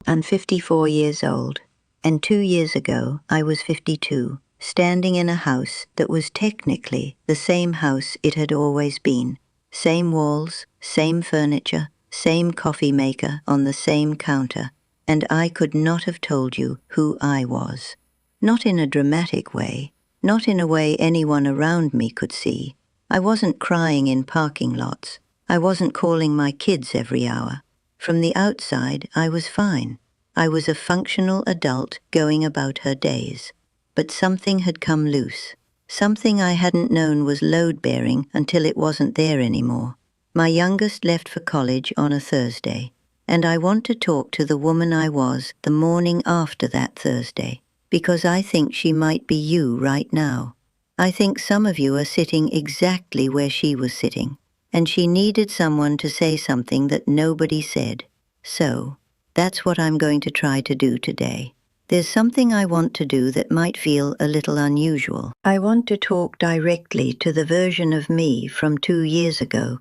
I'm 54 years old, and 2 years ago I was 52, standing in a house that was technically the same house it had always been. Same walls, same furniture, same coffee maker on the same counter, and I could not have told you who I was. Not in a dramatic way, not in a way anyone around me could see. I wasn't crying in parking lots. I wasn't calling my kids every hour. From the outside, I was fine. I was a functional adult going about her days. But something had come loose. Something I hadn't known was load-bearing until it wasn't there anymore. My youngest left for college on a Thursday, and I want to talk to the woman I was the morning after that Thursday, because I think she might be you right now. I think some of you are sitting exactly where she was sitting, and she needed someone to say something that nobody said. So, that's what I'm going to try to do today. There's something I want to do that might feel a little unusual. I want to talk directly to the version of me from 2 years ago.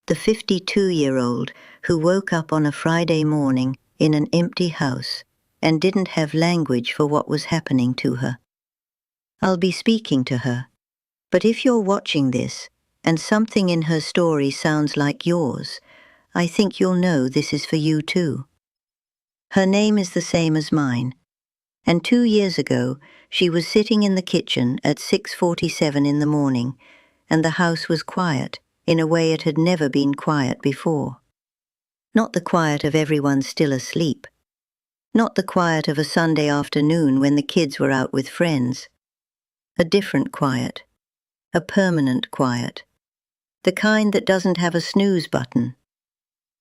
The 52-year-old who woke up on a Friday morning in an empty house and didn't have language for what was happening to her. I'll be speaking to her, but if you're watching this and something in her story sounds like yours, I think you'll know this is for you too. Her name is the same as mine, and 2 years ago she was sitting in the kitchen at 6:47 in the morning, and the house was quiet in a way it had never been quiet before. Not the quiet of everyone still asleep. Not the quiet of a Sunday afternoon when the kids were out with friends. A different quiet. A permanent quiet. The kind that doesn't have a snooze button.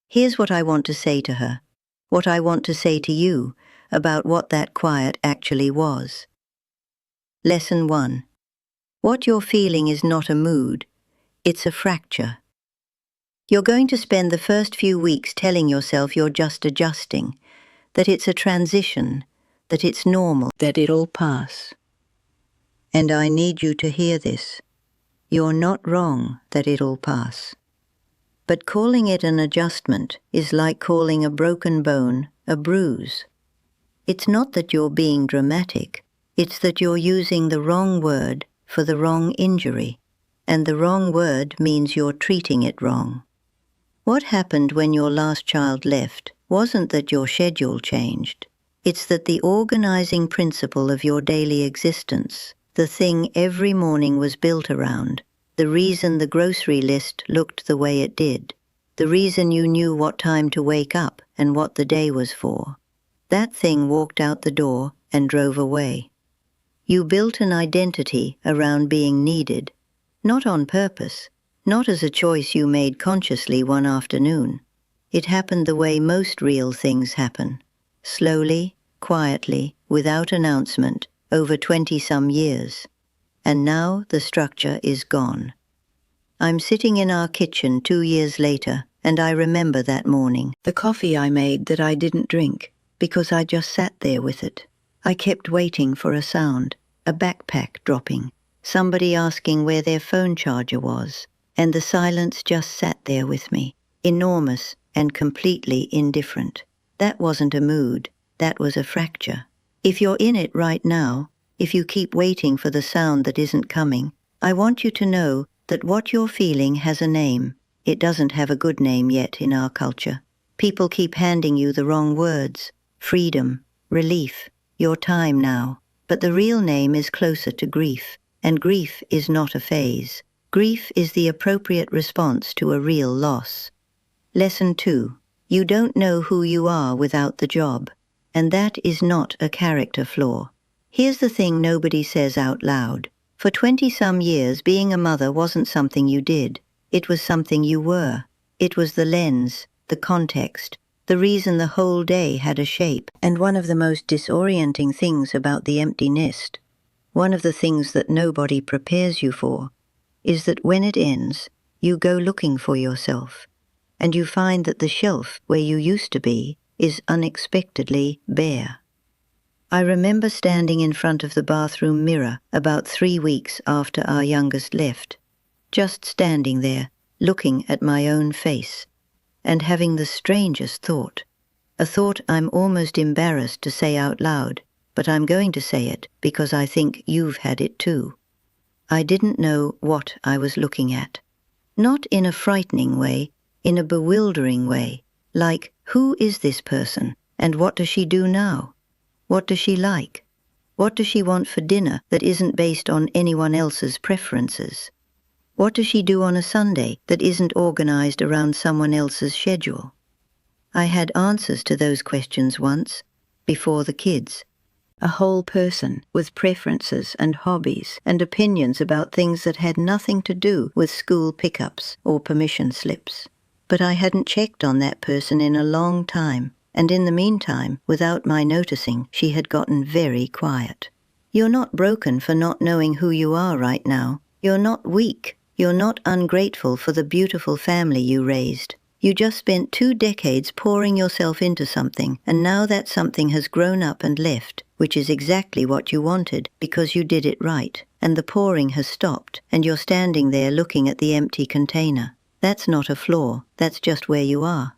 Here's what I want to say to her. What I want to say to you about what that quiet actually was. Lesson 1. What you're feeling is not a mood. It's a fracture. You're going to spend the first few weeks telling yourself you're just adjusting, that it's a transition, that it's normal, that it'll pass. And I need you to hear this. You're not wrong that it'll pass. But calling it an adjustment is like calling a broken bone a bruise. It's not that you're being dramatic, it's that you're using the wrong word for the wrong injury, and the wrong word means you're treating it wrong. What happened when your last child left wasn't that your schedule changed. It's that the organizing principle of your daily existence, the thing every morning was built around, the reason the grocery list looked the way it did, the reason you knew what time to wake up and what the day was for, that thing walked out the door and drove away. You built an identity around being needed, not on purpose, not as a choice you made consciously one afternoon. It happened the way most real things happen, slowly, quietly, without announcement, over 20-some years. And now the structure is gone. I'm sitting in our kitchen 2 years later, and I remember that morning. The coffee I made that I didn't drink, because I just sat there with it. I kept waiting for a sound, a backpack dropping, somebody asking where their phone charger was, and the silence just sat there with me, enormous and completely indifferent. That wasn't a mood, that was a fracture. If you're in it right now, if you keep waiting for the sound that isn't coming, I want you to know that what you're feeling has a name. It doesn't have a good name yet in our culture. People keep handing you the wrong words. Freedom, relief, your time now. But the real name is closer to grief, and grief is not a phase. Grief is the appropriate response to a real loss. Lesson 2. You don't know who you are without the job, and that is not a character flaw. Here's the thing nobody says out loud. For 20-some years, being a mother wasn't something you did. It was something you were. It was the lens, the context, the reason the whole day had a shape. And one of the most disorienting things about the empty nest, one of the things that nobody prepares you for, is that when it ends, you go looking for yourself, and you find that the shelf where you used to be is unexpectedly bare. I remember standing in front of the bathroom mirror about 3 weeks after our youngest left, just standing there, looking at my own face, and having the strangest thought. A thought I'm almost embarrassed to say out loud, but I'm going to say it because I think you've had it too. I didn't know what I was looking at. Not in a frightening way, in a bewildering way, like, who is this person, and what does she do now? What does she like? What does she want for dinner that isn't based on anyone else's preferences? What does she do on a Sunday that isn't organized around someone else's schedule? I had answers to those questions once, before the kids. A whole person with preferences and hobbies and opinions about things that had nothing to do with school pickups or permission slips. But I hadn't checked on that person in a long time, and in the meantime, without my noticing, she had gotten very quiet. You're not broken for not knowing who you are right now. You're not weak. You're not ungrateful for the beautiful family you raised. You just spent 2 decades pouring yourself into something, and now that something has grown up and left, which is exactly what you wanted because you did it right, and the pouring has stopped, and you're standing there looking at the empty container. That's not a flaw, that's just where you are.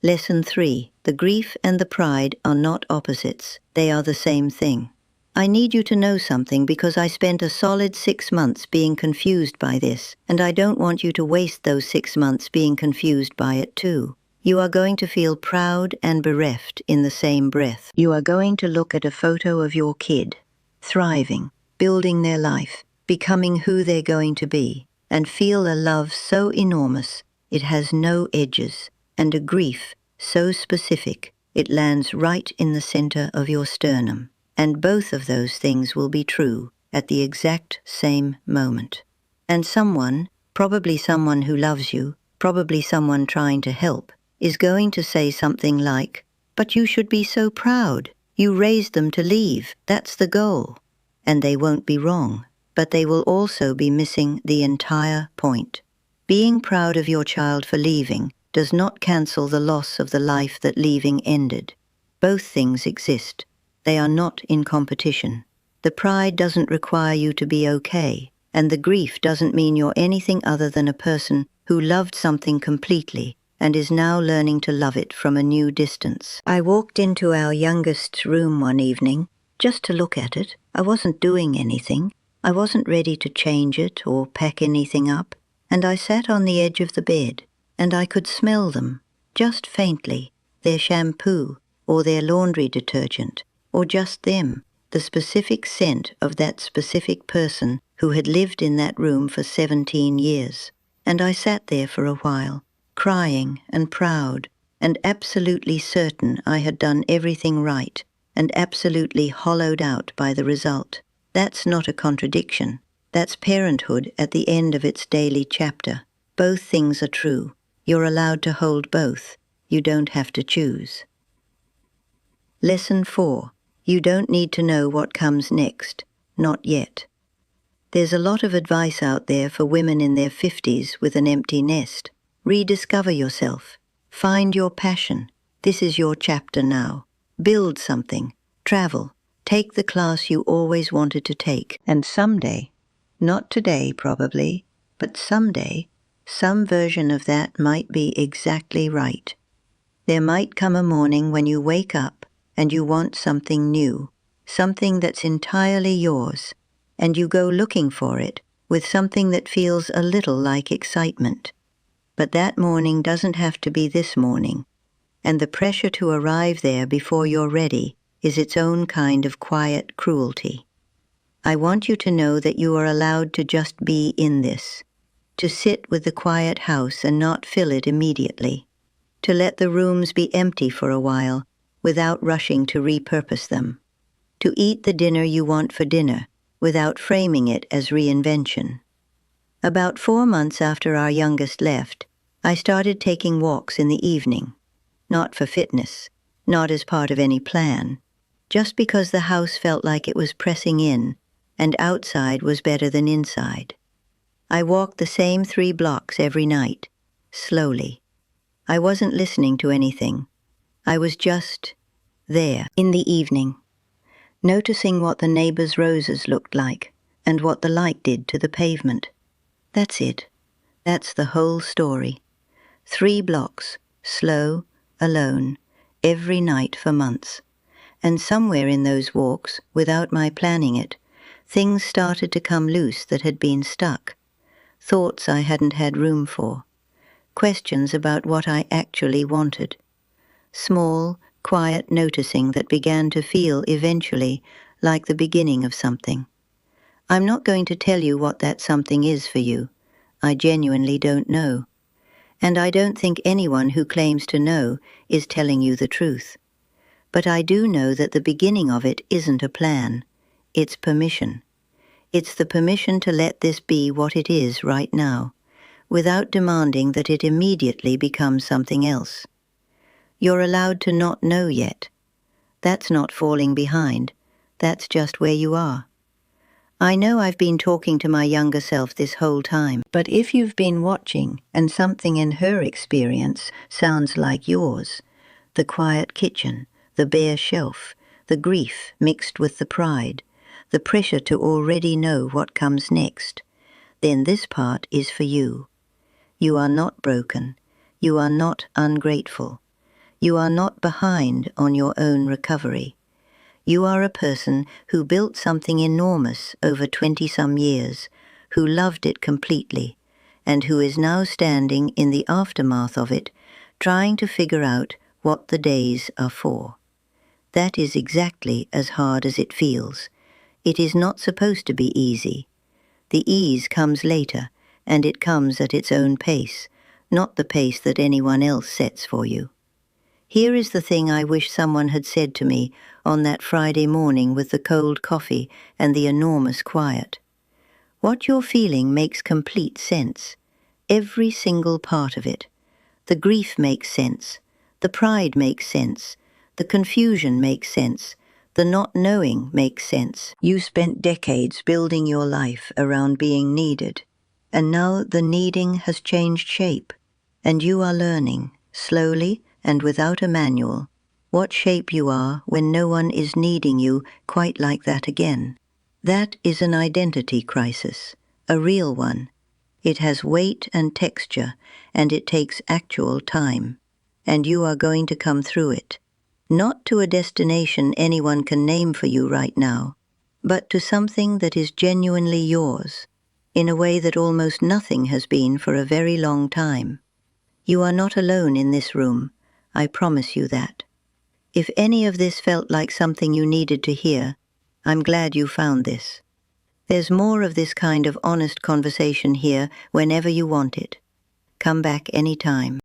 Lesson 3. The grief and the pride are not opposites, they are the same thing. I need you to know something because I spent a solid 6 months being confused by this, and I don't want you to waste those 6 months being confused by it too. You are going to feel proud and bereft in the same breath. You are going to look at a photo of your kid, thriving, building their life, becoming who they're going to be, and feel a love so enormous it has no edges, and a grief so specific it lands right in the center of your sternum. And both of those things will be true at the exact same moment. And someone, probably someone who loves you, probably someone trying to help, is going to say something like, "But you should be so proud. You raised them to leave. That's the goal." And they won't be wrong, but they will also be missing the entire point. Being proud of your child for leaving does not cancel the loss of the life that leaving ended. Both things exist. They are not in competition. The pride doesn't require you to be okay, and the grief doesn't mean you're anything other than a person who loved something completely and is now learning to love it from a new distance. I walked into our youngest's room one evening, just to look at it. I wasn't doing anything. I wasn't ready to change it or pack anything up, and I sat on the edge of the bed, and I could smell them, just faintly, their shampoo or their laundry detergent, or just them, the specific scent of that specific person who had lived in that room for 17 years. And I sat there for a while, crying and proud, and absolutely certain I had done everything right, and absolutely hollowed out by the result. That's not a contradiction. That's parenthood at the end of its daily chapter. Both things are true. You're allowed to hold both. You don't have to choose. Lesson 4. You don't need to know what comes next. Not yet. There's a lot of advice out there for women in their 50s with an empty nest. Rediscover yourself. Find your passion. This is your chapter now. Build something. Travel. Take the class you always wanted to take. And someday, not today probably, but someday, some version of that might be exactly right. There might come a morning when you wake up and you want something new, something that's entirely yours, and you go looking for it with something that feels a little like excitement. But that morning doesn't have to be this morning, and the pressure to arrive there before you're ready is its own kind of quiet cruelty. I want you to know that you are allowed to just be in this, to sit with the quiet house and not fill it immediately, to let the rooms be empty for a while without rushing to repurpose them, to eat the dinner you want for dinner without framing it as reinvention. About 4 months after our youngest left, I started taking walks in the evening, not for fitness, not as part of any plan, just because the house felt like it was pressing in, and outside was better than inside. I walked the same 3 blocks every night, slowly. I wasn't listening to anything. I was just there in the evening, noticing what the neighbors' roses looked like and what the light did to the pavement. That's it. That's the whole story. 3 blocks, slow, alone, every night for months. And somewhere in those walks, without my planning it, things started to come loose that had been stuck. Thoughts I hadn't had room for. Questions about what I actually wanted. Small, quiet noticing that began to feel eventually like the beginning of something. I'm not going to tell you what that something is for you. I genuinely don't know. And I don't think anyone who claims to know is telling you the truth. But I do know that the beginning of it isn't a plan. It's permission. It's the permission to let this be what it is right now, without demanding that it immediately becomes something else. You're allowed to not know yet. That's not falling behind. That's just where you are. I know I've been talking to my younger self this whole time, but if you've been watching and something in her experience sounds like yours, the quiet kitchen, the bare shelf, the grief mixed with the pride, the pressure to already know what comes next, then this part is for you. You are not broken. You are not ungrateful. You are not behind on your own recovery. You are a person who built something enormous over 20-some years, who loved it completely, and who is now standing in the aftermath of it, trying to figure out what the days are for. That is exactly as hard as it feels. It is not supposed to be easy. The ease comes later, and it comes at its own pace, not the pace that anyone else sets for you. Here is the thing I wish someone had said to me on that Friday morning with the cold coffee and the enormous quiet. What you're feeling makes complete sense. Every single part of it. The grief makes sense. The pride makes sense. The confusion makes sense. The not knowing makes sense. You spent decades building your life around being needed, and now the needing has changed shape, and you are learning, slowly and without a manual, what shape you are when no one is needing you quite like that again. That is an identity crisis, a real one. It has weight and texture, and it takes actual time. And you are going to come through it. Not to a destination anyone can name for you right now, but to something that is genuinely yours, in a way that almost nothing has been for a very long time. You are not alone in this room. I promise you that. If any of this felt like something you needed to hear, I'm glad you found this. There's more of this kind of honest conversation here whenever you want it. Come back anytime.